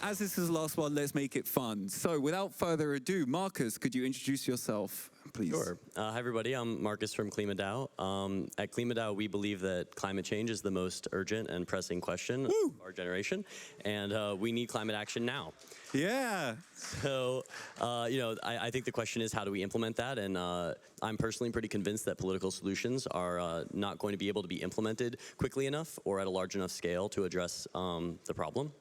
as this is the last one, let's make it fun. So without further ado, Marcus, could you introduce yourself, please? Sure. Hi, everybody. I'm Marcus from KlimaDAO. At KlimaDAO, we believe that climate change is the most urgent and pressing question of our generation, and we need climate action now. Yeah. So, I think the question is, how do we implement that? And I'm personally pretty convinced that political solutions are not going to be able to be implemented quickly enough or at a large enough scale to address the problem.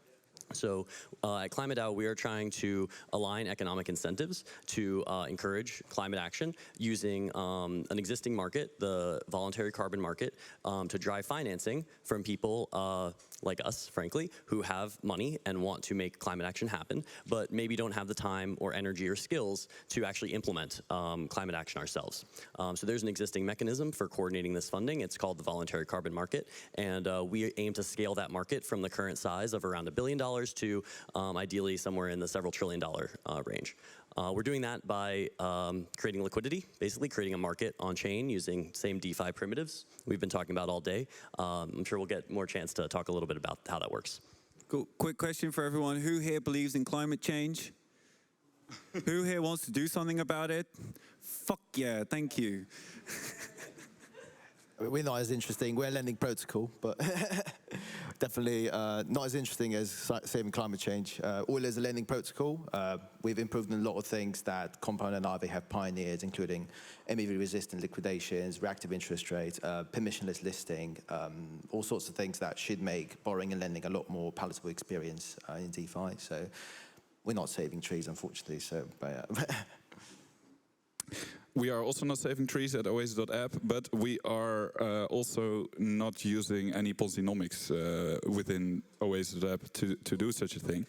So at KlimaDAO, we are trying to align economic incentives to encourage climate action using an existing market, the voluntary carbon market, to drive financing from people like us, frankly, who have money and want to make climate action happen, but maybe don't have the time or energy or skills to actually implement climate action ourselves. So there's an existing mechanism for coordinating this funding. It's called the voluntary carbon market, and we aim to scale that market from the current size of around $1 billion to ideally somewhere in the several $trillion range. We're doing that by creating liquidity, basically creating a market on chain using same DeFi primitives we've been talking about all day. I'm sure we'll get more chance to talk a little bit about how that works. Cool. Quick question for everyone. Who here believes in climate change? Who here wants to do something about it? Fuck yeah, thank you. We're not as interesting. We're a lending protocol, but definitely not as interesting as saving climate change. Euler is a lending protocol. We've improved on a lot of things that Compound and Aave have pioneered, including MEV-resistant liquidations, reactive interest rates, permissionless listing, all sorts of things that should make borrowing and lending a lot more palatable experience in DeFi. So we're not saving trees, unfortunately. So, but, We are also not saving trees at OasisApp, but we are also not using any Ponzinomics within OasisApp to do such a thing.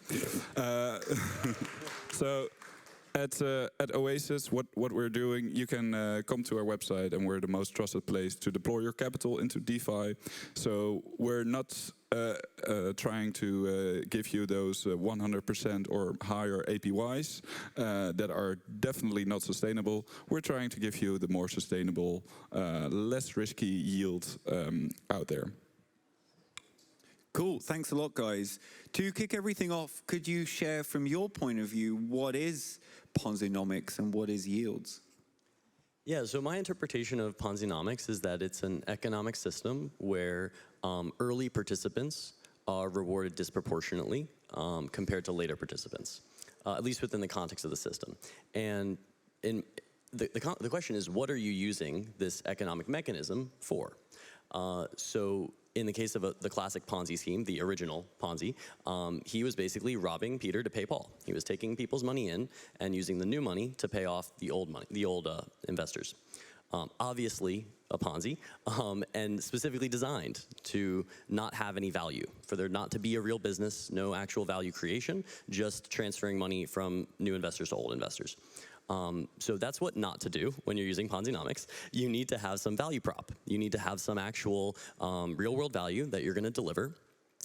So at Oasis, what we're doing, you can come to our website, and we're the most trusted place to deploy your capital into DeFi. So we're not trying to give you those 100% or higher APYs that are definitely not sustainable. We're trying to give you the more sustainable, less risky yield out there. Cool, thanks a lot, guys. To kick everything off, could you share from your point of view what is Ponzinomics and what is yields? Yeah, so my interpretation of Ponzinomics is that it's an economic system where early participants are rewarded disproportionately compared to later participants, at least within the context of the system. And the question is, what are you using this economic mechanism for? So in the case of the classic Ponzi scheme, the original Ponzi, he was basically robbing Peter to pay Paul. He was taking people's money in and using the new money to pay off the old money, the old investors. Obviously a Ponzi, and specifically designed to not have any value, for there not to be a real business, no actual value creation, just transferring money from new investors to old investors. So that's what not to do when you're using Ponzinomics. You need to have some value prop. You need to have some actual real world value that you're going to deliver.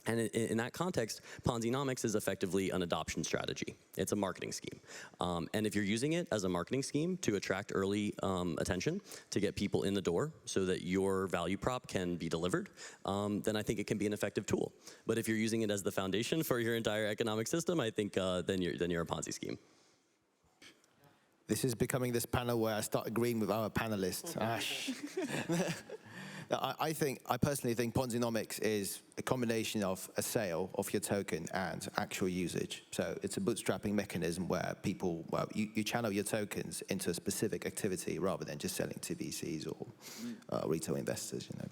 And in that context, Ponzinomics is effectively an adoption strategy. It's a marketing scheme. And if you're using it as a marketing scheme to attract early attention, to get people in the door so that your value prop can be delivered, then I think it can be an effective tool. But if you're using it as the foundation for your entire economic system, I think then you're a Ponzi scheme. this is becoming this panel where I start agreeing with our panelists. Ash. I personally think Ponzinomics is a combination of a sale of your token and actual usage. So it's a bootstrapping mechanism where people, well, you channel your tokens into a specific activity rather than just selling to VCs or retail investors, you know.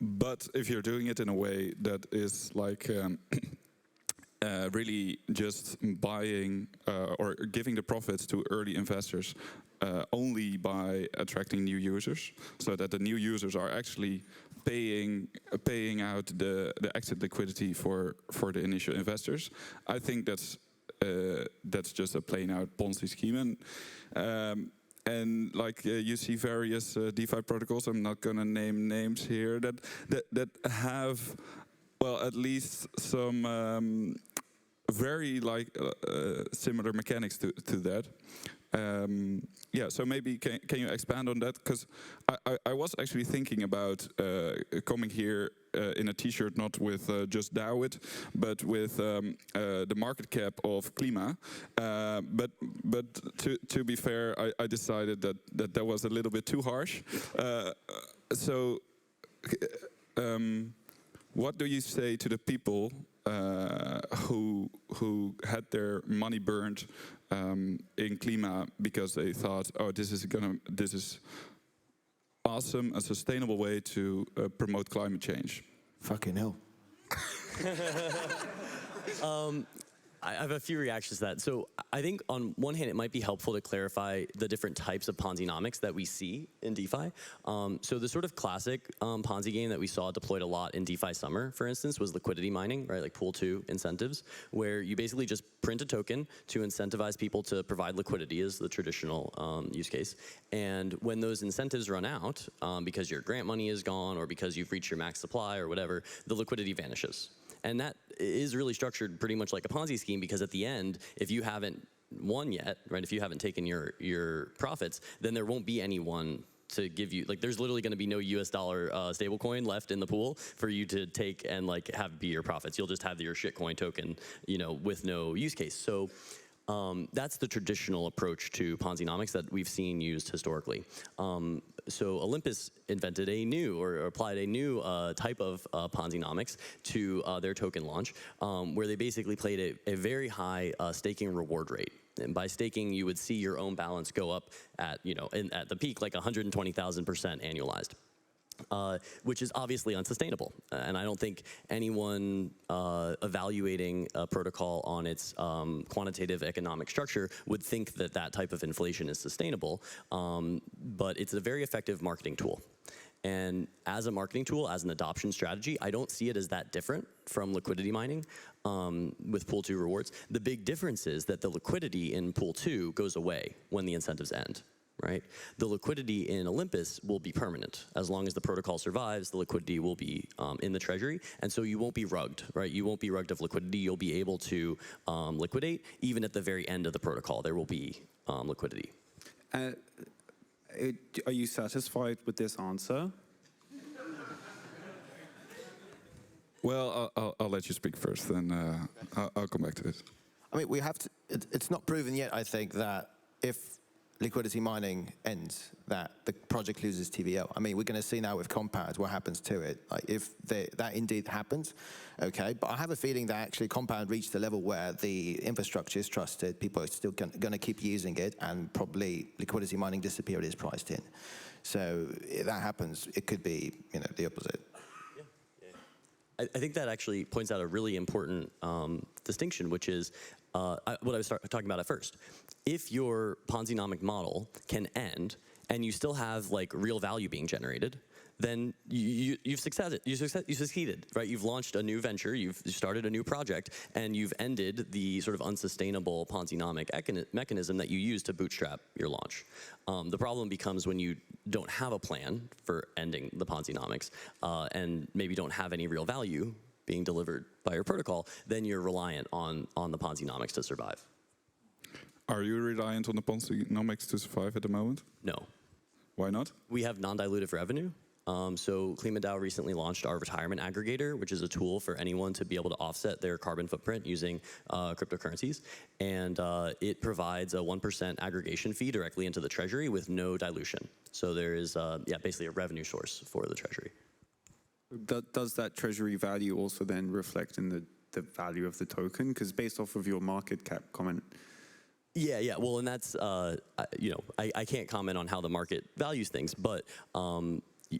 But if you're doing it in a way that is like really just buying or giving the profits to early investors only by attracting new users, so that the new users are actually paying out the exit liquidity for the initial investors, I think that's just a plain out Ponzi scheme. And like you see various DeFi protocols, I'm not going to name names here, that have, well, at least some very like similar mechanics to that. Yeah, so maybe can you expand on that? Because I was actually thinking about coming here in a T-shirt, not with just DAO it, but with the market cap of Klima. But to be fair, I decided that was a little bit too harsh. So what do you say to the people who had their money burned in Klima because they thought, oh, this is awesome, a sustainable way to promote climate change? Fucking hell. I have a few reactions to that. So I think on one hand, it might be helpful to clarify the different types of Ponzinomics that we see in DeFi. So the sort of classic Ponzi game that we saw deployed a lot in DeFi summer, for instance, was liquidity mining, right? Like pool 2 incentives, where you basically just print a token to incentivize people to provide liquidity is the traditional use case. And when those incentives run out, because your grant money is gone or because you've reached your max supply or whatever, the liquidity vanishes. And that is really structured pretty much like a Ponzi scheme, because at the end, if you haven't won yet, right, if you haven't taken your profits, then there won't be anyone to give you, like, there's literally going to be no US dollar stablecoin left in the pool for you to take and like have be your profits. You'll just have your shitcoin token, you know, with no use case. So that's the traditional approach to Ponzinomics that we've seen used historically. So Olympus invented a new, or applied a new type of Ponzinomics to their token launch, where they basically played a very high staking reward rate. And by staking, you would see your own balance go up at, you know, at the peak, like 120,000% annualized. Which is obviously unsustainable. And I don't think anyone evaluating a protocol on its quantitative economic structure would think that that type of inflation is sustainable, but it's a very effective marketing tool. And as a marketing tool, as an adoption strategy, I don't see it as that different from liquidity mining with Pool 2 rewards. The big difference is that the liquidity in Pool 2 goes away when the incentives end. Right? The liquidity in Olympus will be permanent. As long as the protocol survives, the liquidity will be in the treasury, and so you won't be rugged, right? You won't be rugged of liquidity. You'll be able to liquidate. Even at the very end of the protocol, there will be liquidity. Are you satisfied with this answer? Well, I'll let you speak first, then I'll come back to this. I mean, we have to, it's not proven yet, I think, that if liquidity mining ends, that the project loses TVL. I mean, we're going to see now with Compound what happens to it. Like, if that indeed happens, okay. But I have a feeling that actually Compound reached a level where the infrastructure is trusted, people are still going to keep using it, and probably liquidity mining disappear is priced in. So if that happens, it could be, you know, the opposite. I think that actually points out a really important distinction, which is what I was talking about at first. If your Ponzinomic model can end and you still have like real value being generated, then you've succeeded. You succeeded, right? You've launched a new venture, you've started a new project, and you've ended the sort of unsustainable Ponzinomic mechanism that you use to bootstrap your launch. The problem becomes when you don't have a plan for ending the Ponzinomics and maybe don't have any real value being delivered by your protocol, then you're reliant on the Ponzinomics to survive. Are you reliant on the Ponzinomics to survive at the moment? No. Why not? We have non-dilutive revenue. So KlimaDAO recently launched our retirement aggregator, which is a tool for anyone to be able to offset their carbon footprint using cryptocurrencies. And it provides a 1% aggregation fee directly into the treasury with no dilution. So there is basically a revenue source for the treasury. Does that treasury value also then reflect in the value of the token? Because based off of your market cap comment. Yeah. Well, and that's, you know, I can't comment on how the market values things, but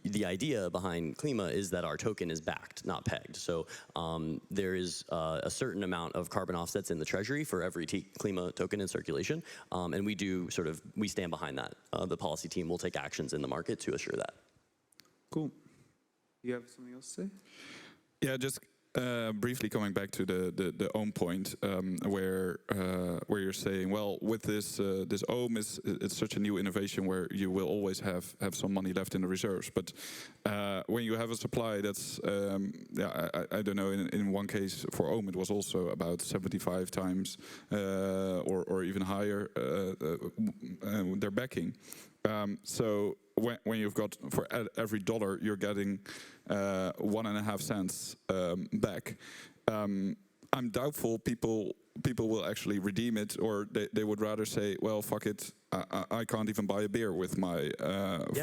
the idea behind Klima is that our token is backed, not pegged. So there is a certain amount of carbon offsets in the treasury for every Klima token in circulation, and we stand behind that. The policy team will take actions in the market to assure that. Cool. You have something else to say? Yeah, just Briefly coming back to the ohm point, where you're saying, well, with this this ohm it's such a new innovation where you will always have some money left in the reserves. But when you have a supply that's I don't know, in one case for ohm it was also about 75 times or even higher their backing. So when you've got, for every dollar you're getting 1.5 cents back, I'm doubtful people will actually redeem it, or they would rather say, well, fuck it, I can't even buy a beer with my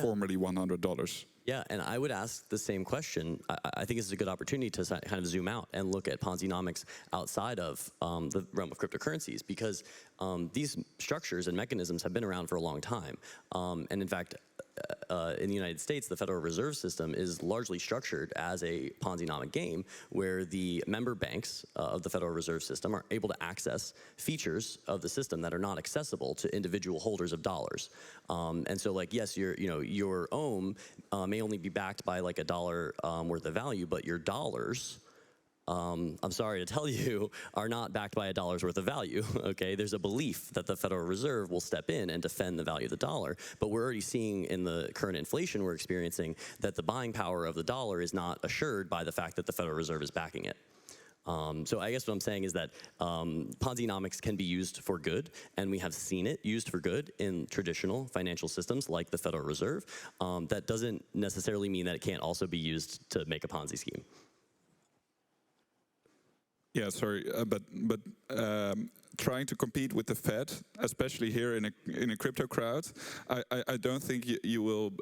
formerly $100. Yeah, and I would ask the same question. I think this is a good opportunity to kind of zoom out and look at Ponzinomics outside of the realm of cryptocurrencies, because these structures and mechanisms have been around for a long time. And in fact, in the United States, the Federal Reserve System is largely structured as a Ponzinomic game, where the member banks of the Federal Reserve System are able to access features of the system that are not accessible to individual holders of dollars. And so, like, yes, your ohm may only be backed by like $1 worth of value, but your dollars, I'm sorry to tell you, are not backed by $1's worth of value, okay? There's a belief that the Federal Reserve will step in and defend the value of the dollar, but we're already seeing in the current inflation we're experiencing that the buying power of the dollar is not assured by the fact that the Federal Reserve is backing it. So I guess what I'm saying is that Ponzinomics can be used for good, and we have seen it used for good in traditional financial systems like the Federal Reserve. That doesn't necessarily mean that it can't also be used to make a Ponzi scheme. Yeah, sorry, but trying to compete with the Fed, especially here in a crypto crowd, I don't think you will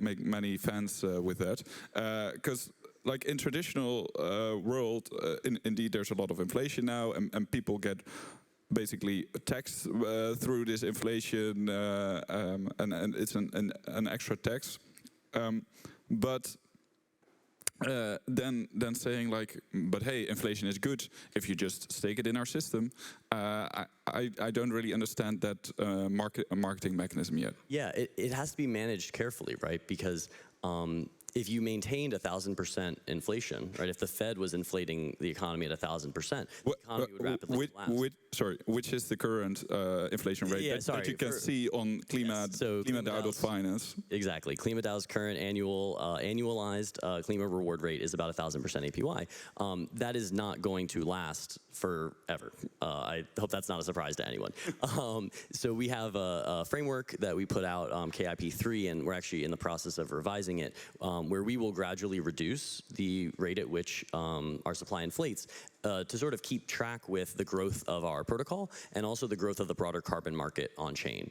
make many fans with that, because like in traditional world, indeed there's a lot of inflation now, and people get basically taxed through this inflation, and it's an extra tax, but. Then saying like, but hey, inflation is good if you just stake it in our system. I don't really understand that marketing mechanism yet. Yeah, it has to be managed carefully, right? Because if you maintained 1,000% inflation, right? If the Fed was inflating the economy at 1,000%, the economy would rapidly collapse. Which is the current inflation rate that you can see on KlimaDAO.finance? Exactly. KlimaDAO's current annualized Klima reward rate is about 1,000% APY. That is not going to last forever. I hope that's not a surprise to anyone. So we have a framework that we put out, KIP3, and we're actually in the process of revising it, where we will gradually reduce the rate at which our supply inflates to sort of keep track with the growth of our protocol and also the growth of the broader carbon market on chain.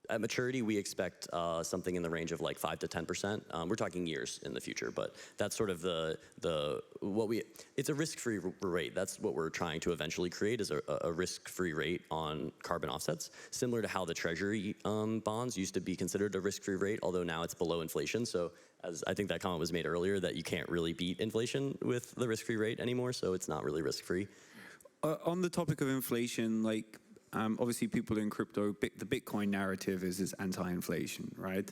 At maturity, we expect something in the range of like 5 to 10%. We're talking years in the future, but that's sort of it's a risk-free rate. That's what we're trying to eventually create, is a risk-free rate on carbon offsets, similar to how the Treasury bonds used to be considered a risk-free rate, although now it's below inflation. So as I think that comment was made earlier, that you can't really beat inflation with the risk-free rate anymore, so it's not really risk-free. On the topic of inflation, like, obviously people in crypto, the Bitcoin narrative is anti-inflation, right?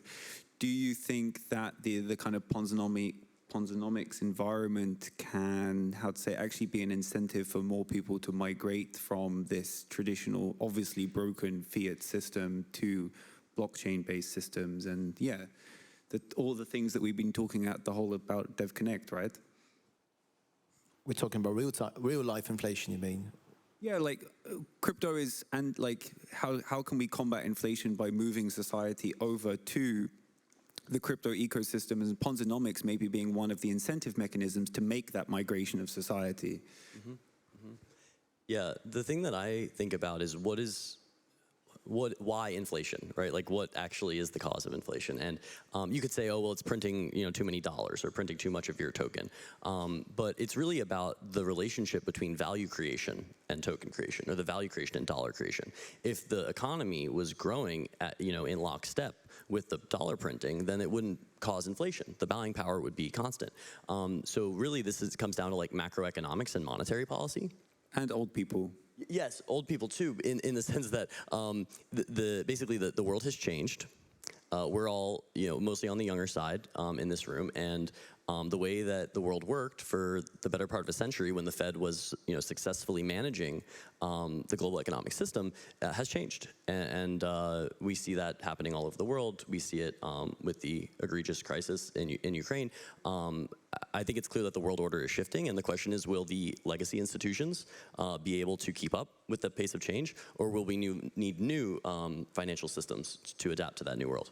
Do you think that the kind of Ponzinomics environment can, actually be an incentive for more people to migrate from this traditional, obviously broken fiat system to blockchain-based systems, and all the things that we've been talking about Devconnect, right? We're talking about real life inflation, you mean? Yeah, like crypto is, and like how can we combat inflation by moving society over to the crypto ecosystem, and Ponzinomics maybe being one of the incentive mechanisms to make that migration of society? Mm-hmm. Mm-hmm. Yeah, the thing that I think about is why inflation, right? Like, what actually is the cause of inflation? And you could say, oh, well, it's printing, too many dollars or printing too much of your token. But it's really about the relationship between value creation and token creation, or the value creation and dollar creation. If the economy was growing at, in lockstep with the dollar printing, then it wouldn't cause inflation. The buying power would be constant. So really, comes down to like macroeconomics and monetary policy. And old people. Yes, old people too, in the sense that basically the world has changed. We're all mostly on the younger side in this room, and The way that the world worked for the better part of a century when the Fed was successfully managing the global economic system has changed. And we see that happening all over the world. We see it with the egregious crisis in Ukraine. I think it's clear that the world order is shifting, and the question is, will the legacy institutions be able to keep up with the pace of change, or will we need new financial systems to adapt to that new world?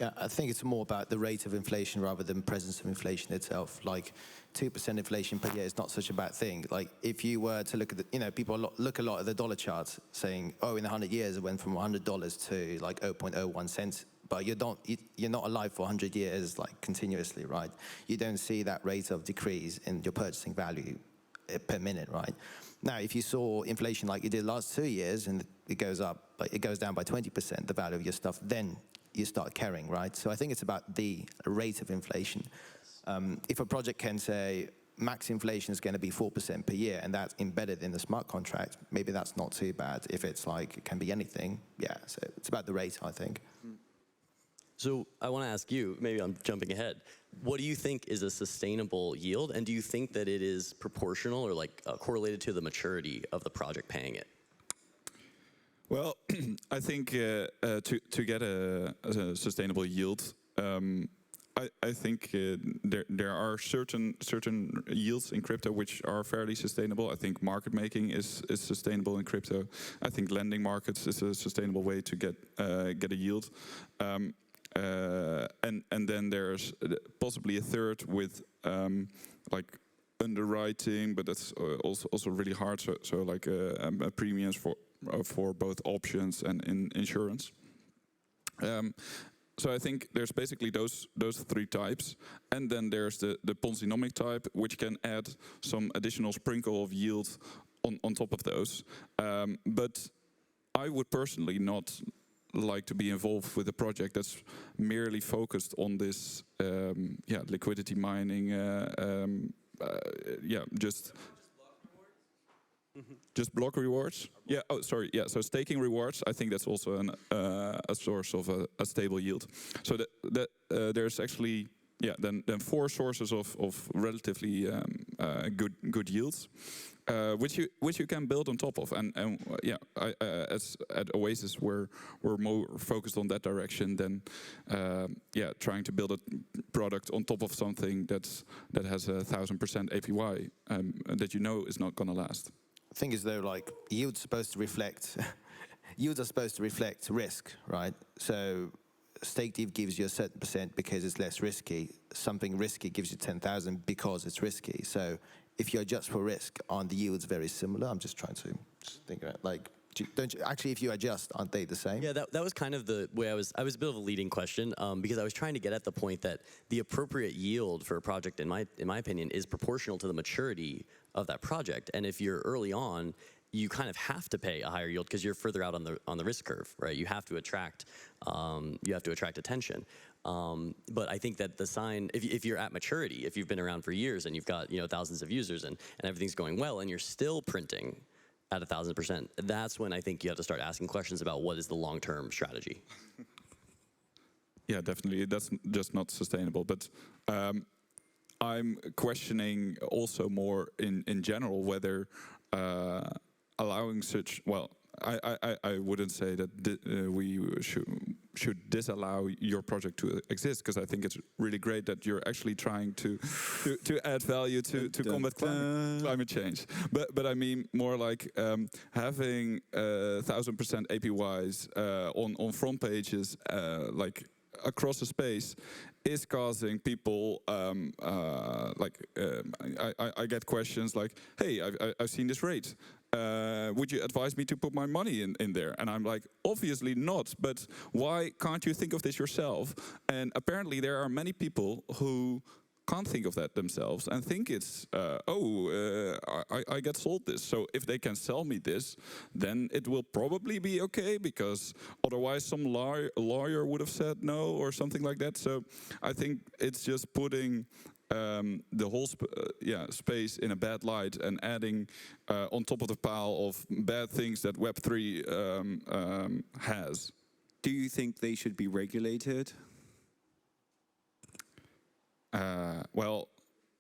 Yeah, I think it's more about the rate of inflation rather than presence of inflation itself. Like 2% inflation per year is not such a bad thing. Like if you were to look at the, people look a lot at the dollar charts saying, oh, in 100 years it went from $100 to like 0.01 cents. But you're not alive for 100 years like continuously, right? You don't see that rate of decrease in your purchasing value per minute, right? Now, if you saw inflation like you did last 2 years and it goes up, but it goes down by 20%, the value of your stuff, then you start caring, right? So I think it's about the rate of inflation. If a project can say max inflation is going to be 4% per year and that's embedded in the smart contract, maybe that's not too bad. If it's like, it can be anything, yeah, so it's about the rate, I think. So I want to ask you, maybe I'm jumping ahead, what do you think is a sustainable yield, and do you think that it is proportional or like correlated to the maturity of the project paying it? Well, I think to get a sustainable yield, I think there are certain yields in crypto which are fairly sustainable. I think market making is sustainable in crypto. I think lending markets is a sustainable way to get a yield. And then there's possibly a third with like underwriting, but that's also really hard. So like premiums for both options and insurance. So I think there's basically those three types, and then there's the Ponzinomic type, which can add some additional sprinkle of yield on top of those. But I would personally not like to be involved with a project that's merely focused on this liquidity mining, just block rewards. Yeah. Oh, sorry. Yeah. So staking rewards. I think that's also a source of a stable yield. So there's actually then 4 sources of relatively good yields, which you can build on top of. And as at Oasis, we're more focused on that direction than trying to build a product on top of something that has 1,000% APY that is not going to last. The thing is though, like yields supposed to reflect yields are supposed to reflect risk, right? So stake div gives you a certain percent because it's less risky. Something risky gives you 10,000 because it's risky. So if you adjust for risk, aren't the yields very similar? I'm just trying to think about like, don't you, actually, if you adjust, aren't they the same? Yeah, that was kind of the way I was a bit of a leading question because I was trying to get at the point that the appropriate yield for a project, in my opinion, is proportional to the maturity of that project. And if you're early on, you kind of have to pay a higher yield because you're further out on the risk curve, right? You have to attract attention. But I think that the sign, if you're at maturity, if you've been around for years and you've got thousands of users and everything's going well and you're still printing at 1,000%, that's when I think you have to start asking questions about what is the long-term strategy. Yeah, definitely. That's just not sustainable. But I'm questioning also more in general whether allowing such, well, I wouldn't say that we should disallow your project to exist, because I think it's really great that you're actually trying to add value to combat climate change. But I mean more like having 1,000% APYs on front pages like across the space is causing people I get questions like, hey, I've seen this rate. Would you advise me to put my money in there? And I'm like, obviously not, but why can't you think of this yourself? And apparently there are many people who can't think of that themselves and think it's, I get sold this. So if they can sell me this, then it will probably be okay, because otherwise some lawyer would have said no or something like that. So I think it's just putting the whole space in a bad light and adding on top of the pile of bad things that Web3 has. Do you think they should be regulated? Well,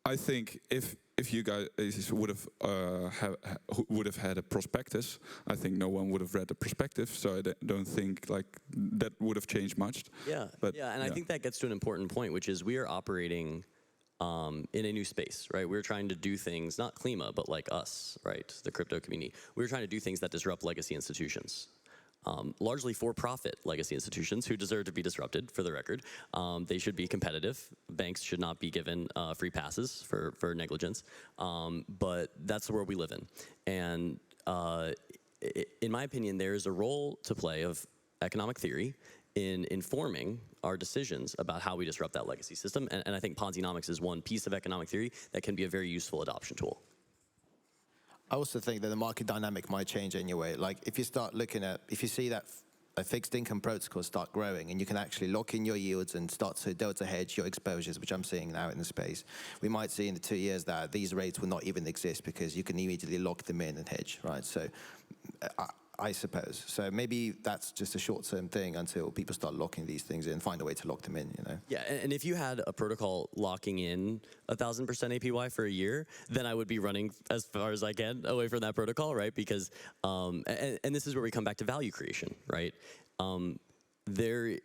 I think if you guys would have had a prospectus, I think no one would have read the prospectus. So I don't think like that would have changed much. Yeah, but, yeah, and I think that gets to an important point, which is we are operating in a new space, right? We're trying to do things, not Klima, but like us, right? The crypto community. We're trying to do things that disrupt legacy institutions. Largely for-profit legacy institutions who deserve to be disrupted, for the record. They should be competitive. Banks should not be given free passes for negligence. But that's the world we live in. And in my opinion, there is a role to play of economic theory in informing our decisions about how we disrupt that legacy system. And I think Ponzinomics is one piece of economic theory that can be a very useful adoption tool. I also think that the market dynamic might change anyway. Like if you start looking at, if you see that a fixed income protocol start growing and you can actually lock in your yields and start to delta hedge your exposures, which I'm seeing now in the space, we might see in the 2 years that these rates will not even exist because you can immediately lock them in and hedge, right? So I suppose. So maybe that's just a short-term thing until people start locking these things in, find a way to lock them in, you know? Yeah, and if you had a protocol locking in 1,000% APY for a year, then I would be running as far as I can away from that protocol, right? Because, and this is where we come back to value creation, right? There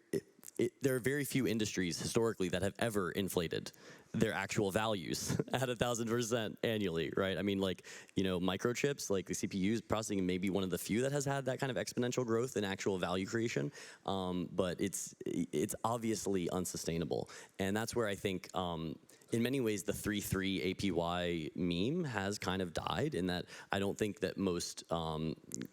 are very few industries historically that have ever inflated their actual values at 1,000% annually, right? I mean, like, you know, microchips, like the CPUs processing may be one of the few that has had that kind of exponential growth in actual value creation, but it's obviously unsustainable. And that's where I think, in many ways, the 3-3 APY meme has kind of died in that I don't think that most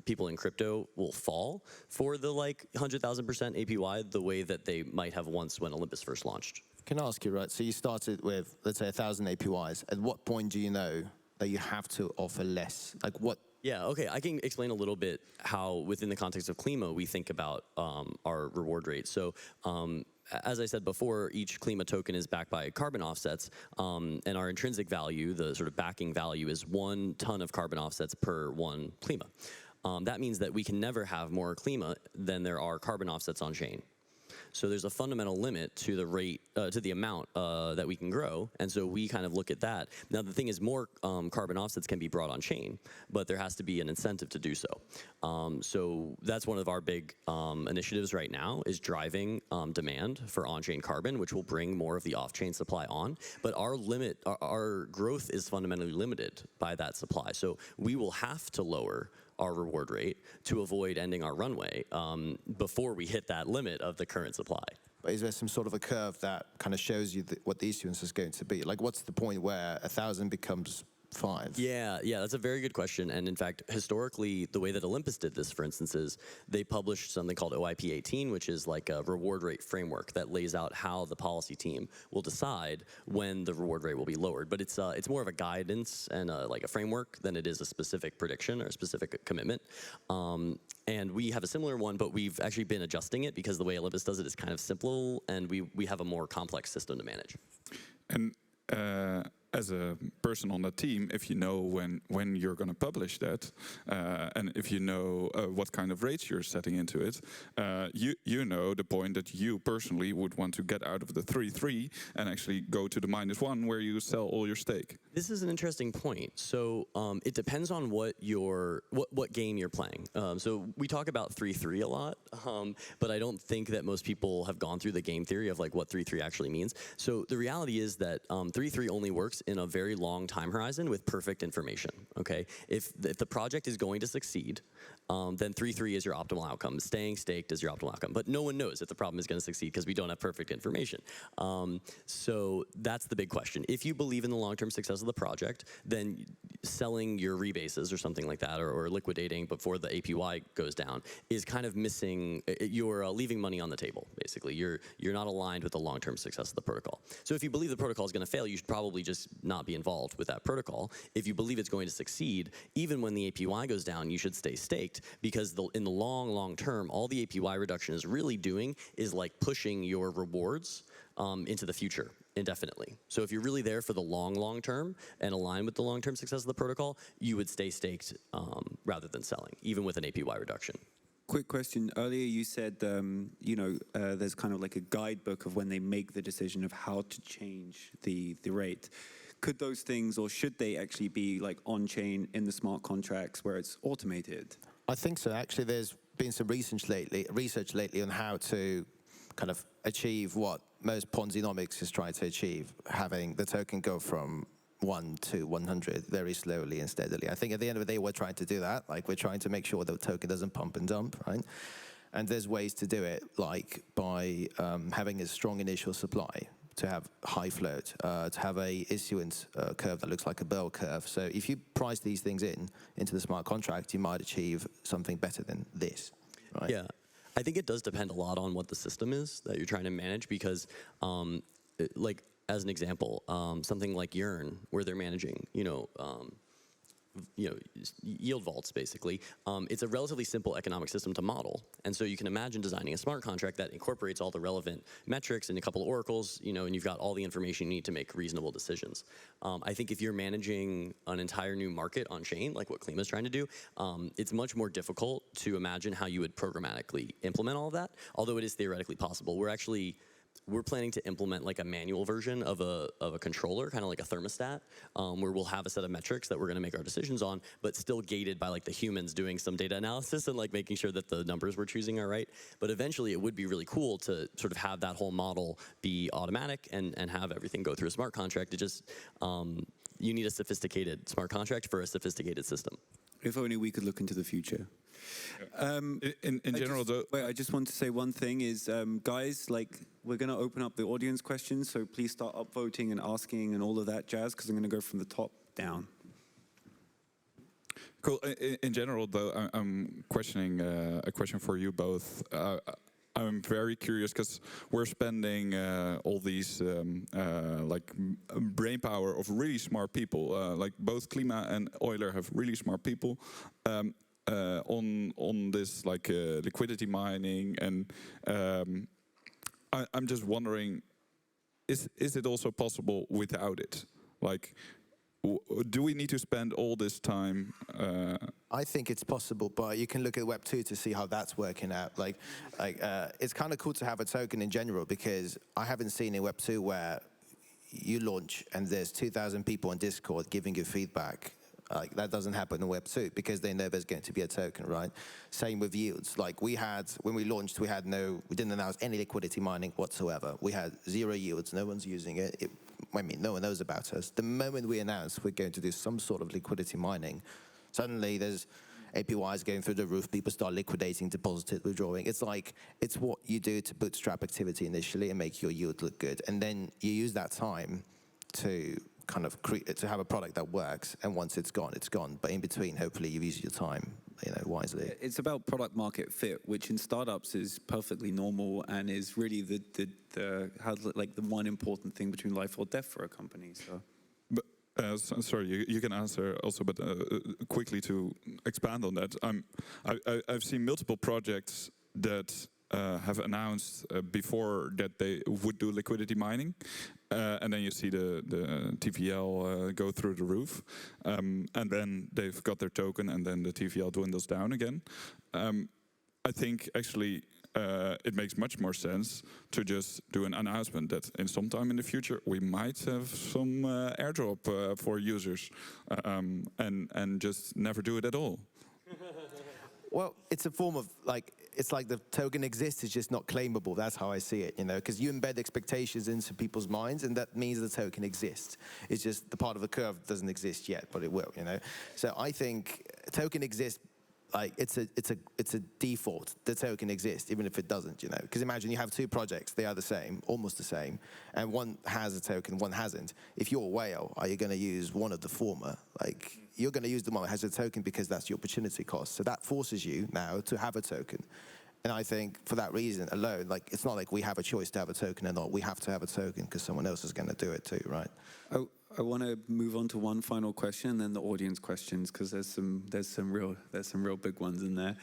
people in crypto will fall for the like 100,000% APY the way that they might have once when Olympus first launched. Can I ask you, right, so you started with, let's say, 1,000 APYs. At what point do you know that you have to offer less? Like what? Yeah, okay, I can explain a little bit how, within the context of Klima, we think about our reward rate. So, as I said before, each Klima token is backed by carbon offsets, and our intrinsic value, the sort of backing value, is 1 ton of carbon offsets per 1 Klima. That means that we can never have more Klima than there are carbon offsets on chain. So there's a fundamental limit to the rate, to the amount that we can grow, and so we kind of look at that. Now the thing is, more carbon offsets can be brought on chain, but there has to be an incentive to do so. So that's one of our big initiatives right now, is driving demand for on-chain carbon, which will bring more of the off-chain supply on. But our growth is fundamentally limited by that supply. So we will have to lower our reward rate to avoid ending our runway before we hit that limit of the current supply. But is there some sort of a curve that kind of shows you what the issuance is going to be? Like what's the point where 1,000 becomes 5? Yeah, that's a very good question. And in fact, historically, the way that Olympus did this, for instance, is they published something called OIP 18, which is like a reward rate framework that lays out how the policy team will decide when the reward rate will be lowered. But it's more of a guidance and like a framework than it is a specific prediction or a specific commitment. And we have a similar one, but we've actually been adjusting it because the way Olympus does it is kind of simple, and we have a more complex system to manage. And as a person on the team, if you know when you're going to publish that, and if you know what kind of rates you're setting into it, you know the point that you personally would want to get out of the 3-3 and actually go to the -1 where you sell all your stake. This is an interesting point. So it depends on what game you're playing. So we talk about 3-3 a lot, but I don't think that most people have gone through the game theory of like what 3-3 actually means. So the reality is that 3-3 only works in a very long time horizon with perfect information, okay? If the project is going to succeed, then 3-3 is your optimal outcome. Staying staked is your optimal outcome. But no one knows if the problem is going to succeed because we don't have perfect information. So that's the big question. If you believe in the long-term success of the project, then selling your rebases or something like that, or liquidating before the APY goes down, is kind of missing. You're leaving money on the table, basically. You're not aligned with the long-term success of the protocol. So if you believe the protocol is going to fail, you should probably just not be involved with that protocol. If you believe it's going to succeed, even when the APY goes down, you should stay staked, because in the long term, all the APY reduction is really doing is like pushing your rewards into the future indefinitely. So if you're really there for the long term and align with the long-term success of the protocol, you would stay staked rather than selling, even with an APY reduction. Quick question. Earlier you said, there's kind of like a guidebook of when they make the decision of how to change the rate. Could those things, or should they actually be like on-chain in the smart contracts where it's automated? I think so. Actually, there's been some research lately on how to kind of achieve what most Ponzinomics is trying to achieve, having the token go from 1 to 100 very slowly and steadily. I think at the end of the day, we're trying to do that. Like, we're trying to make sure the token doesn't pump and dump, right? And there's ways to do it, like by having a strong initial supply, to have high float, to have a issuance curve that looks like a bell curve. So if you price these things into the smart contract, you might achieve something better than this, right? Yeah, I think it does depend a lot on what the system is that you're trying to manage, because like, as an example, something like Yearn, where they're managing, yield vaults, basically. It's a relatively simple economic system to model. And so you can imagine designing a smart contract that incorporates all the relevant metrics and a couple of oracles, and you've got all the information you need to make reasonable decisions. I think if you're managing an entire new market on chain, like what Klima is trying to do, it's much more difficult to imagine how you would programmatically implement all of that, although it is theoretically possible. We're planning to implement like a manual version of a controller, kind of like a thermostat, where we'll have a set of metrics that we're going to make our decisions on, but still gated by like the humans doing some data analysis and like making sure that the numbers we're choosing are right. But eventually it would be really cool to sort of have that whole model be automatic and have everything go through a smart contract. It just, you need a sophisticated smart contract for a sophisticated system. If only we could look into the future. In general, though, I just want to say one thing is, guys, like, we're going to open up the audience questions, so please start upvoting and asking and all of that jazz, because I'm going to go from the top down. Cool. In general, though, I'm questioning a question for you both. I'm very curious because we're spending all these like brain power of really smart people. Like both Klima and Euler have really smart people on this like liquidity mining, and I'm just wondering, is it also possible without it? Like, do we need to spend all this time? I think it's possible, but you can look at Web 2 to see how that's working out. It's kind of cool to have a token in general, because I haven't seen in Web 2 where you launch and there's 2,000 people on Discord giving you feedback. Like, that doesn't happen in Web 2 because they know there's going to be a token, right? Same with yields. Like, when we launched, we didn't announce any liquidity mining whatsoever. We had 0 yields. No one's using it. No one knows about us. The moment we announced we're going to do some sort of liquidity mining, suddenly there's APYs going through the roof. People start liquidating, deposited, withdrawing. It's like, it's what you do to bootstrap activity initially and make your yield look good. And then you use that time to kind of to have a product that works, and once it's gone, it's gone. But in between, hopefully, you've used your time, wisely. It's about product market fit, which in startups is perfectly normal and is really the one important thing between life or death for a company. So. But sorry, you can answer also, but quickly to expand on that, I've seen multiple projects that have announced before that they would do liquidity mining, and then you see the TVL go through the roof, and then they've got their token, and then the TVL dwindles down again. I think actually it makes much more sense to just do an announcement that in some time in the future we might have some airdrop for users, and just never do it at all. Well, it's a form of it's like the token exists, it's just not claimable. That's how I see it, because you embed expectations into people's minds, and that means the token exists. It's just the part of the curve doesn't exist yet, but it will, So I think token exists. Like, it's a default. The token exists, even if it doesn't, Because imagine you have 2 projects, they are the same, almost the same, and one has a token, one hasn't. If you're a whale, are you going to use one of the former? Like, you're going to use the one that has a token because that's your opportunity cost. So that forces you now to have a token. And I think for that reason alone, it's not like we have a choice to have a token or not. We have to have a token because someone else is going to do it too, right? I want to move on to one final question, and then the audience questions, because there's some real big ones in there.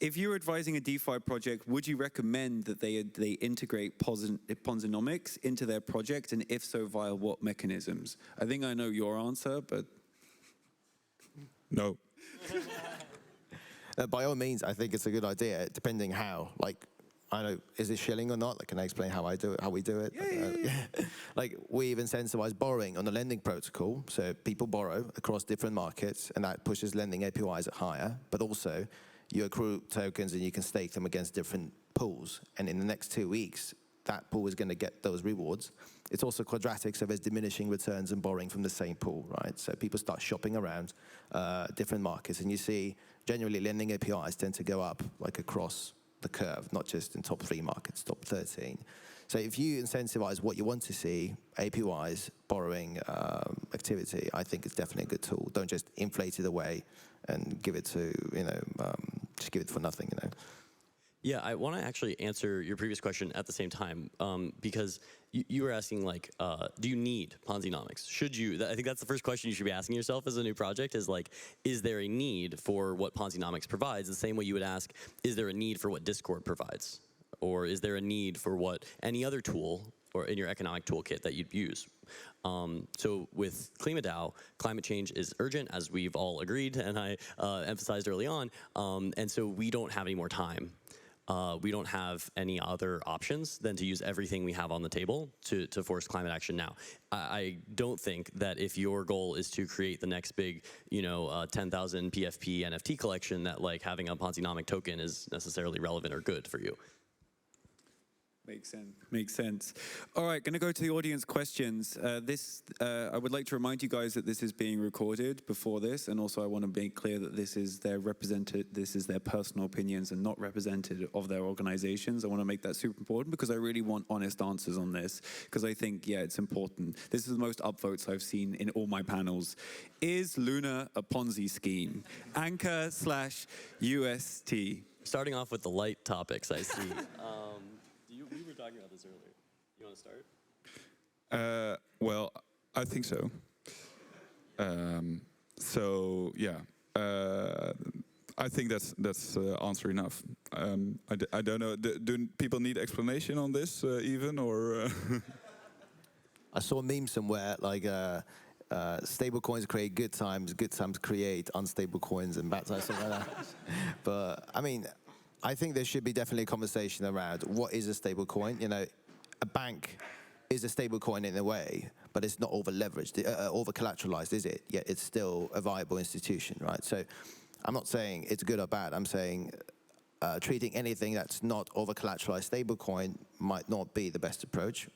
If you're advising a DeFi project, would you recommend that they integrate Ponzinomics into their project, and if so, via what mechanisms? I think I know your answer, but no. By all means, I think it's a good idea, depending how. Like, I don't know, is it shilling or not? Like, can I explain how I do it, how we do it? Yeah. Like, we've incentivized borrowing on the lending protocol, so people borrow across different markets, and that pushes lending APYs higher. But also, you accrue tokens and you can stake them against different pools. And in the next 2 weeks, that pool is going to get those rewards. It's also quadratic, so there's diminishing returns and borrowing from the same pool, right? So people start shopping around different markets, and you see generally lending APIs tend to go up like across the curve, not just in top 3 markets, top 13. So if you incentivize what you want to see, APYs, borrowing activity, I think it's definitely a good tool. Don't just inflate it away and give it to, just give it for nothing, Yeah, I want to actually answer your previous question at the same time, because you were asking, like, do you need Ponzinomics? Should you? I think that's the first question you should be asking yourself as a new project is, like, is there a need for what Ponzinomics provides? The same way you would ask, is there a need for what Discord provides? Or is there a need for what any other tool or in your economic toolkit that you'd use? So with KlimaDAO, climate change is urgent, as we've all agreed, and I emphasized early on, and so we don't have any more time. We don't have any other options than to use everything we have on the table to force climate action now. I don't think that if your goal is to create the next big, 10,000 PFP NFT collection, that like having a Ponzinomic token is necessarily relevant or good for you. Makes sense. Makes sense. All right, going to go to the audience questions. I would like to remind you guys that this is being recorded before this, and also I want to make clear that this is their personal opinions and not representative of their organizations. I want to make that super important because I really want honest answers on this, because I think, yeah, it's important. This is the most upvotes I've seen in all my panels. Is Luna a Ponzi scheme? Anchor/UST. Starting off with the light topics, I see. We were talking about this earlier. You want to start? Well, I think so. I think that's answer enough. I don't know. Do people need explanation on this even, or? I saw a meme somewhere like stable coins create good times create unstable coins, and bad times, something like that. But I mean, I think there should be definitely a conversation around what is a stable coin. A bank is a stable coin in a way, but it's not over-leveraged, over-collateralized, is it? Yet it's still a viable institution, right? So I'm not saying it's good or bad. I'm saying treating anything that's not over-collateralized stable coin might not be the best approach,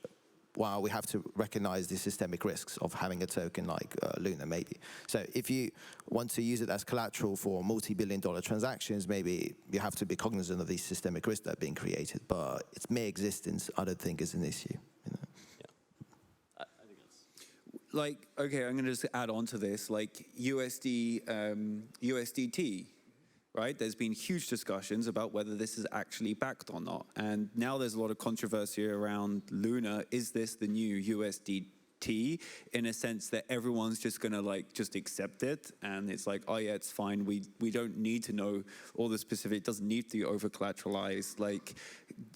while we have to recognize the systemic risks of having a token like Luna, maybe. So if you want to use it as collateral for multi-billion-dollar transactions, maybe you have to be cognizant of these systemic risks that are being created. But its mere existence, I don't think, is an issue. Yeah, I think that's... Like, okay, I'm going to just add on to this, like USDT. Right? There's been huge discussions about whether this is actually backed or not. And now there's a lot of controversy around Luna. Is this the new USDT, in a sense that everyone's just going to just accept it? And it's like, oh yeah, it's fine. We don't need to know all the specific, it doesn't need to be over collateralized. Like,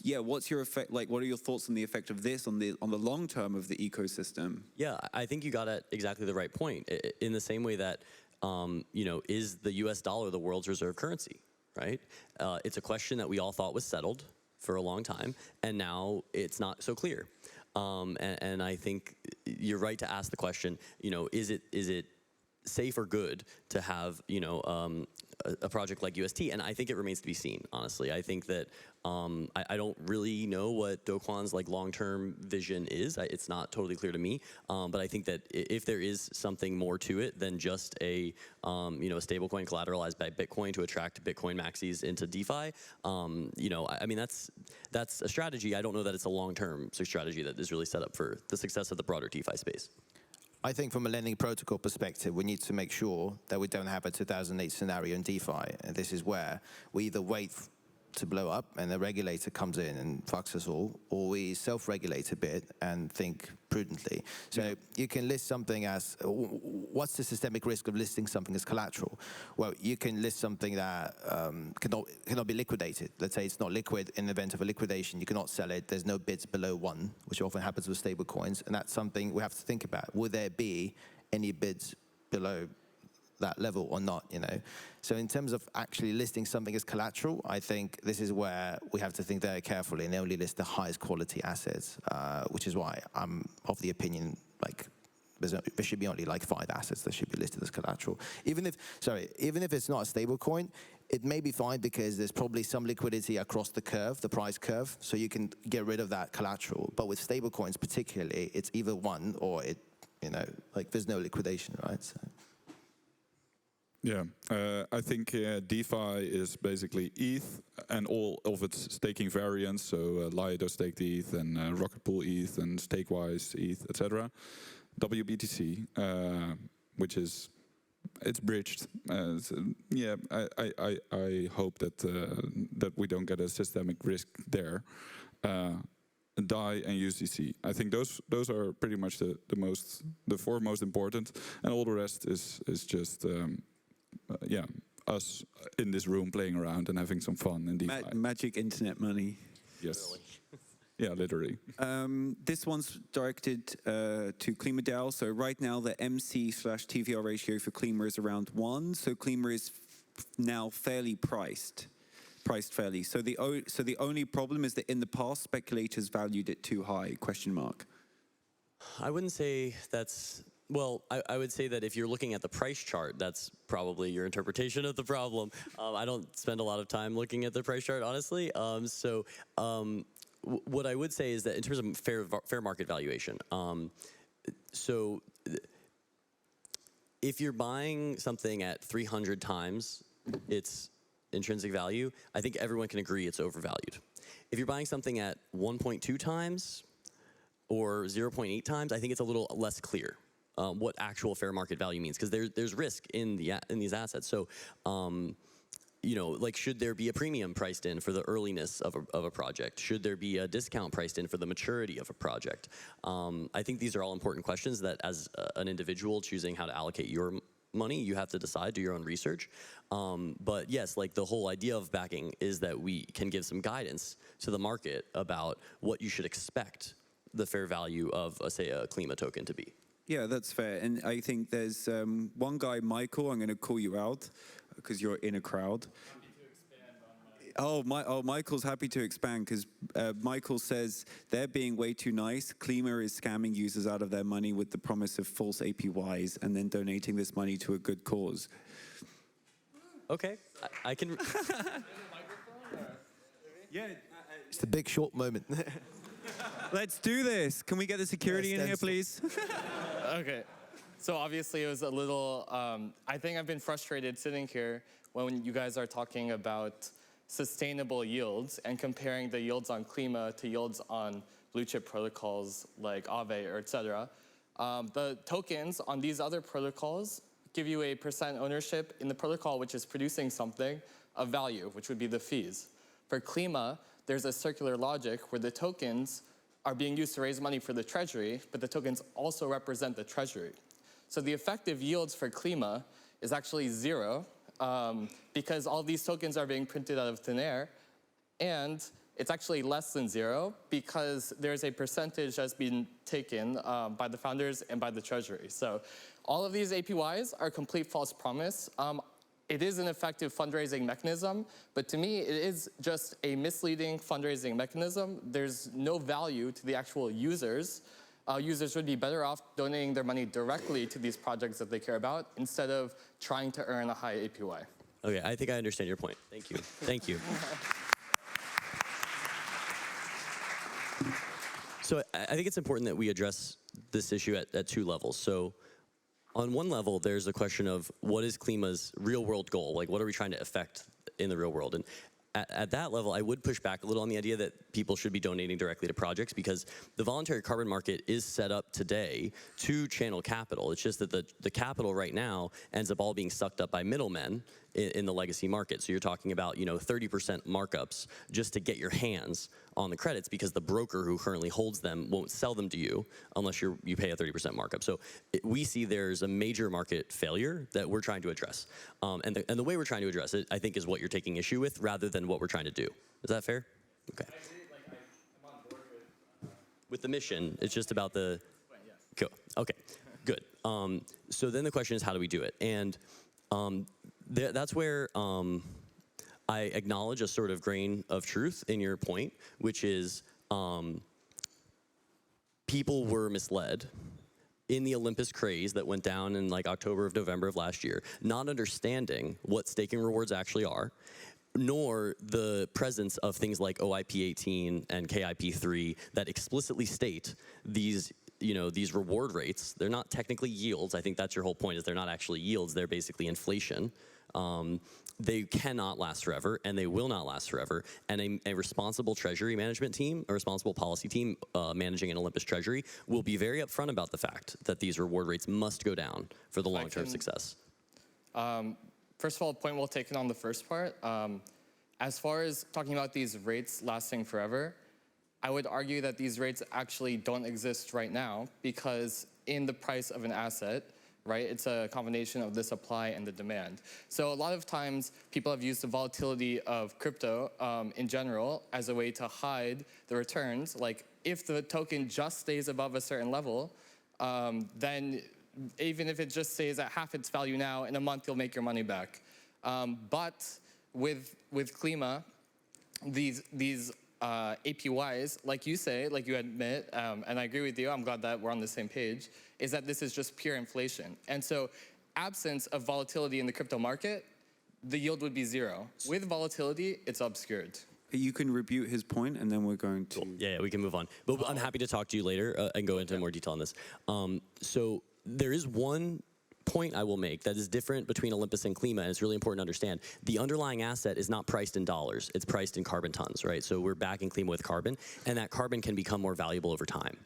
yeah, what's your effect? Like, what are your thoughts on the effect of this on the long term of the ecosystem? Yeah, I think you got at exactly the right point. In the same way that is the US dollar the world's reserve currency, right? It's a question that we all thought was settled for a long time, and now it's not so clear. And I think you're right to ask the question, is it safe or good to have, a project like UST? And I think it remains to be seen, honestly. I think that I don't really know what Do Kwon's long-term vision is. It's not totally clear to me. But I think that if there is something more to it than just a stablecoin collateralized by Bitcoin to attract Bitcoin maxis into DeFi, I mean, that's a strategy. I don't know that it's a long-term strategy that is really set up for the success of the broader DeFi space. I think from a lending protocol perspective, we need to make sure that we don't have a 2008 scenario in DeFi. And this is where we either wait to blow up and the regulator comes in and fucks us all, or we self-regulate a bit and think prudently. So you can list something as, what's the systemic risk of listing something as collateral? Well, you can list something that cannot be liquidated. Let's say it's not liquid. In the event of a liquidation, you cannot sell it. There's no bids below 1, which often happens with stable coins. And that's something we have to think about. Will there be any bids below that level or not, you know. So in terms of actually listing something as collateral, I think this is where we have to think very carefully and only list the highest quality assets, which is why I'm of the opinion, like, there should be only like 5 assets that should be listed as collateral. Even if it's not a stable coin, it may be fine because there's probably some liquidity across the curve, the price curve, so you can get rid of that collateral. But with stable coins particularly, it's either one or it, you know, like there's no liquidation, right? So. Yeah, I think DeFi is basically ETH and all of its staking variants. So Lido staked ETH and Rocket Pool ETH and Stakewise ETH, etc. WBTC, which is it's bridged. So, yeah, I hope that that we don't get a systemic risk there. DAI and USDC. I think those are pretty much the 4 most important, and all the rest is just yeah, us in this room playing around and having some fun in DeFi. Magic internet money. Yes. Yeah, literally. This one's directed to KlimaDAO. So right now the MC/TVR ratio for Klima is around 1. So Klima is now fairly priced fairly. So the only problem is that in the past speculators valued it too high? Question mark. I wouldn't say that's. Well, I would say that if you're looking at the price chart, that's probably your interpretation of the problem. I don't spend a lot of time looking at the price chart, honestly. What I would say is that in terms of fair market valuation, so if you're buying something at 300 times its intrinsic value, I think everyone can agree it's overvalued. If you're buying something at 1.2 times or 0.8 times, I think it's a little less clear what actual fair market value means, because there's risk in these assets. So, you know, like, should there be a premium priced in for the earliness of a project? Should there be a discount priced in for the maturity of a project? I think these are all important questions that, as an individual choosing how to allocate your money, you have to decide, do your own research. But yes, like, the whole idea of backing is that we can give some guidance to the market about what you should expect the fair value of, say, a Klima token to be. Yeah, that's fair. And I think there's one guy, Michael, I'm going to call you out because you're in a crowd. Michael's happy to expand because Michael says they're being way too nice. Klima is scamming users out of their money with the promise of false APYs and then donating this money to a good cause. Okay, I can. Yeah, it's the Big Short moment. Let's do this. Can we get the security in here, please? Okay. So obviously it was a little, I think I've been frustrated sitting here when you guys are talking about sustainable yields and comparing the yields on Klima to yields on blue chip protocols like Aave or et cetera. The tokens on these other protocols give you a % ownership in the protocol which is producing something of value, which would be the fees. For Klima, there's a circular logic where the tokens are being used to raise money for the treasury, but the tokens also represent the treasury. So the effective yields for Klima is actually 0 because all these tokens are being printed out of thin air, and it's actually less than 0 because there's a percentage that's been taken by the founders and by the treasury. So all of these APYs are complete false promise. It is an effective fundraising mechanism, but to me, it is just a misleading fundraising mechanism. There's no value to the actual users. Users would be better off donating their money directly to these projects that they care about instead of trying to earn a high APY. Okay, I think I understand your point. Thank you. Thank you. So I think it's important that we address this issue at 2 levels. So on one level, there's a question of what is Klima's real world goal? Like, what are we trying to affect in the real world? And at that level, I would push back a little on the idea that people should be donating directly to projects, because the voluntary carbon market is set up today to channel capital. It's just that the capital right now ends up all being sucked up by middlemen in the legacy market. So you're talking about, you know, 30% markups just to get your hands on the credits, because the broker who currently holds them won't sell them to you unless you pay a 30% markup. So we see there's a major market failure that we're trying to address. And the way we're trying to address it, I think, is what you're taking issue with rather than what we're trying to do. Is that fair? Okay. I agree. Like, I'm on board with the mission. It's just about the... Yes. Cool. Okay, good. So then the question is, how do we do it? And That's where I acknowledge a sort of grain of truth in your point, which is people were misled in the Olympus craze that went down in like October of November of last year, not understanding what staking rewards actually are, nor the presence of things like OIP18 and KIP3 that explicitly state these, these reward rates. They're not technically yields. I think that's your whole point, is they're not actually yields. They're basically inflation. They cannot last forever, and they will not last forever. And a responsible treasury management team, a responsible policy team managing an Olympus treasury will be very upfront about the fact that these reward rates must go down for the long-term success. First of all, point well taken on the first part. As far as talking about these rates lasting forever, I would argue that these rates actually don't exist right now, because in the price of an asset, right, it's a combination of the supply and the demand. So a lot of times people have used the volatility of crypto in general as a way to hide the returns. Like if the token just stays above a certain level, then even if it just stays at half its value now, in a month you'll make your money back. But with Klima, these APYs, like you say, like you admit, and I agree with you, I'm glad that we're on the same page, is that this is just pure inflation. And so absence of volatility in the crypto market, the yield would be zero. With volatility, it's obscured. You can rebut his point, and then we're going to... Cool. Yeah, we can move on. But I'm happy to talk to you later and go into more detail on this. So there is one point I will make that is different between Olympus and Klima, and it's really important to understand. The underlying asset is not priced in dollars, it's priced in carbon tons, right? So we're backing Klima with carbon, and that carbon can become more valuable over time.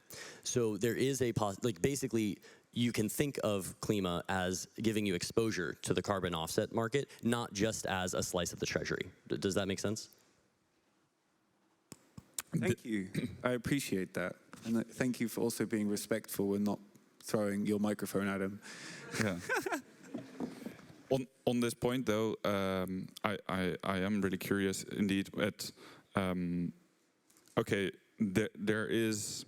So there is a, basically, you can think of Klima as giving you exposure to the carbon offset market, not just as a slice of the treasury. Does that make sense? Thank you. I appreciate that. And thank you for also being respectful and not throwing your microphone at him. Yeah. On this point, though, I am really curious indeed at, okay, there is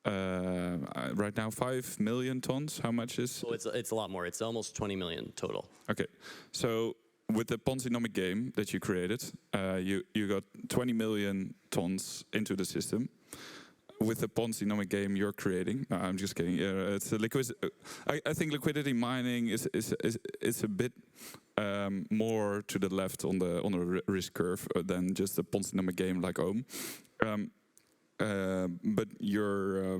right now 5 million tons. How much is? So it's a lot more. It's almost 20 million total. Okay, so with the Ponzinomic game that you created, you got 20 million tons into the system. With the Ponzinomic game you're creating, no, I'm just kidding. It's a I think liquidity mining is a bit more to the left on the risk curve than just a Ponzinomic game like Ohm. But you're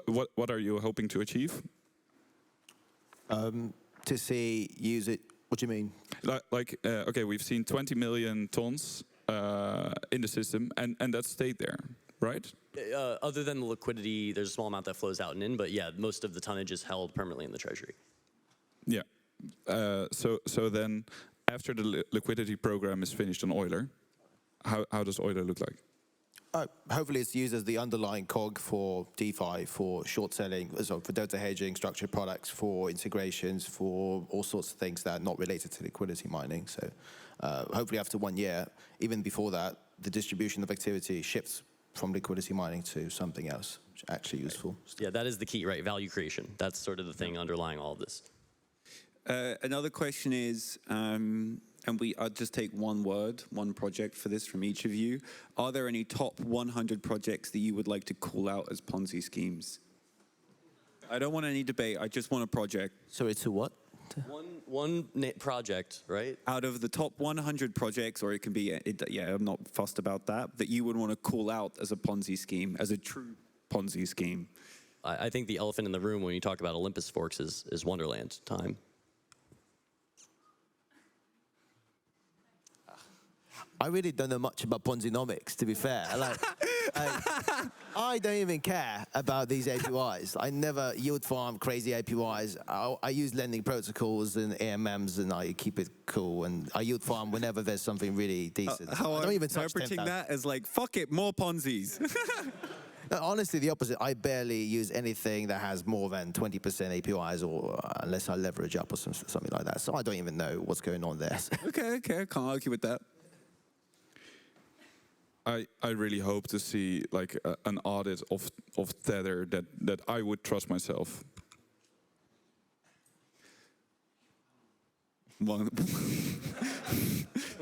what are you hoping to achieve? To see use it. What do you mean? Okay, we've seen 20 million tons in the system, and that stayed there, right? Other than the liquidity, there's a small amount that flows out and in, but yeah, most of the tonnage is held permanently in the treasury. Yeah. So then, after the liquidity program is finished on Euler, how does Euler look like? Hopefully it's used as the underlying cog for DeFi, for short selling, so for delta hedging, structured products, for integrations, for all sorts of things that are not related to liquidity mining. So hopefully after 1 year, even before that, the distribution of activity shifts from liquidity mining to something else, which is actually useful. Yeah, that is the key, right? Value creation. That's sort of the thing underlying all of this. Another question is, I'll just take one word, one project for this from each of you. Are there any top 100 projects that you would like to call out as Ponzi schemes? I don't want any debate, I just want a project. So it's a what? One project, right? Out of the top 100 projects, or it can be, yeah, I'm not fussed about that you would want to call out as a Ponzi scheme, as a true Ponzi scheme. I think the elephant in the room when you talk about Olympus forks is Wonderland time. I really don't know much about Ponzinomics, to be fair. I don't even care about these APYs. I never yield farm crazy APYs. I use lending protocols and AMMs, and I keep it cool. And I yield farm whenever there's something really decent. How I don't even touch interpreting 10,000. that as like, fuck it, more Ponzi's. No, honestly, the opposite. I barely use anything that has more than 20% APYs, or unless I leverage up or something like that. So I don't even know what's going on there. Okay, I can't argue with that. I really hope to see like an audit of Tether that I would trust myself. One.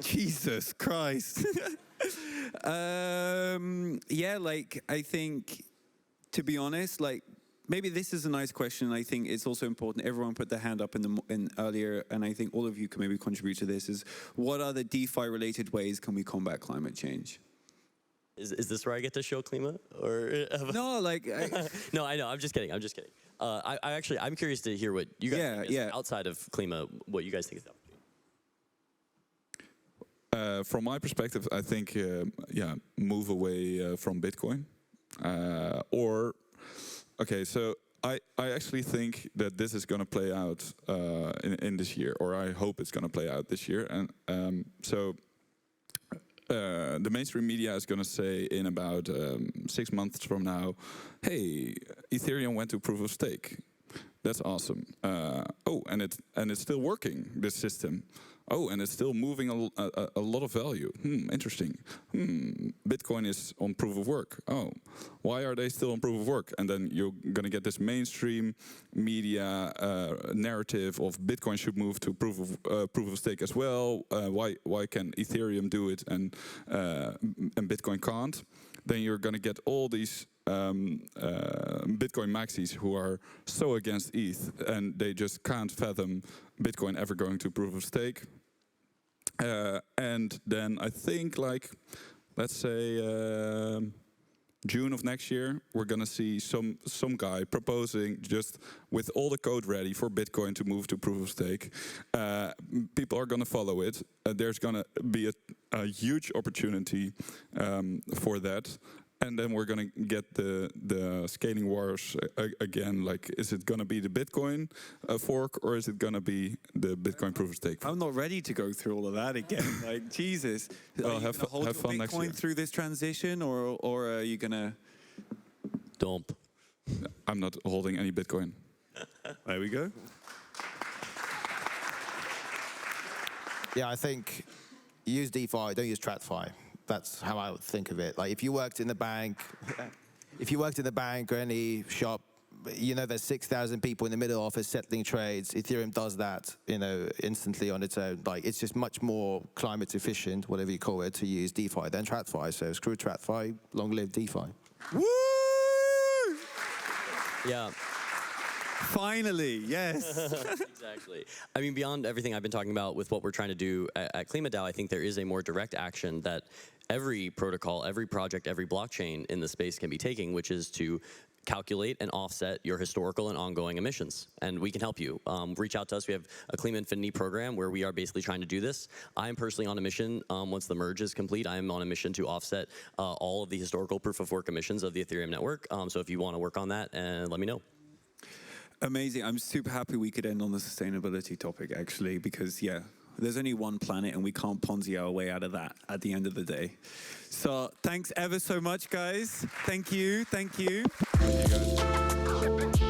Jesus Christ. Yeah, like, I think, to be honest, like, maybe this is a nice question. I think it's also important. Everyone put their hand up in earlier, and I think all of you can maybe contribute to this, is what are the DeFi-related ways can we combat climate change? Is this where I get to show Klima? Or No, like... No, I know. I'm just kidding. I'm just kidding. I'm curious to hear what you guys think is outside of Klima, what you guys think is the opportunity. From my perspective, I think, move away from Bitcoin. Okay, so I actually think that this is going to play out in this year, or I hope it's going to play out this year. And the mainstream media is going to say in about 6 months from now, hey, Ethereum went to proof of stake. That's awesome. And it's still working, this system. Oh, and it's still moving a lot of value. Interesting. Bitcoin is on proof of work. Oh, why are they still on proof of work? And then you're going to get this mainstream media narrative of Bitcoin should move to proof of stake as well. Why can Ethereum do it and Bitcoin can't? Then you're going to get all these Bitcoin maxis who are so against ETH, and they just can't fathom Bitcoin ever going to proof of stake. And then I think, like, let's say June of next year, we're gonna see some guy proposing, just with all the code ready for Bitcoin to move to proof of stake. People are gonna follow it. There's gonna be a huge opportunity for that. And then we're going to get the scaling wars again. Like, is it going to be the Bitcoin fork, or is it going to be the Bitcoin proof of stake fork? I'm not ready to go through all of that again. Like, Jesus. Well, have fun Bitcoin next year. through this transition, or are you going to... Dump. I'm not holding any Bitcoin. There we go. Yeah, I think use DeFi, don't use TradFi. That's how I would think of it. Like, if you worked in the bank, or any shop, you know, there's 6,000 people in the middle office settling trades. Ethereum does that, you know, instantly on its own. Like, it's just much more climate efficient, whatever you call it, to use DeFi than TradFi. So screw TradFi, long live DeFi. Woo! Yeah. Finally, yes. Exactly. I mean, beyond everything I've been talking about with what we're trying to do at KlimaDAO, I think there is a more direct action that every protocol, every project, every blockchain in the space can be taking, which is to calculate and offset your historical and ongoing emissions. And we can help you. Reach out to us. We have a Klima Infinity program where we are basically trying to do this. I'm personally on a mission, once the merge is complete, I am on a mission to offset all of the historical proof of work emissions of the Ethereum network. So if you want to work on that, let me know. Amazing. I'm super happy we could end on the sustainability topic, actually, because, yeah, there's only one planet and we can't Ponzi our way out of that at the end of the day. So thanks ever so much, guys. Thank you. Thank you. Thank you, guys.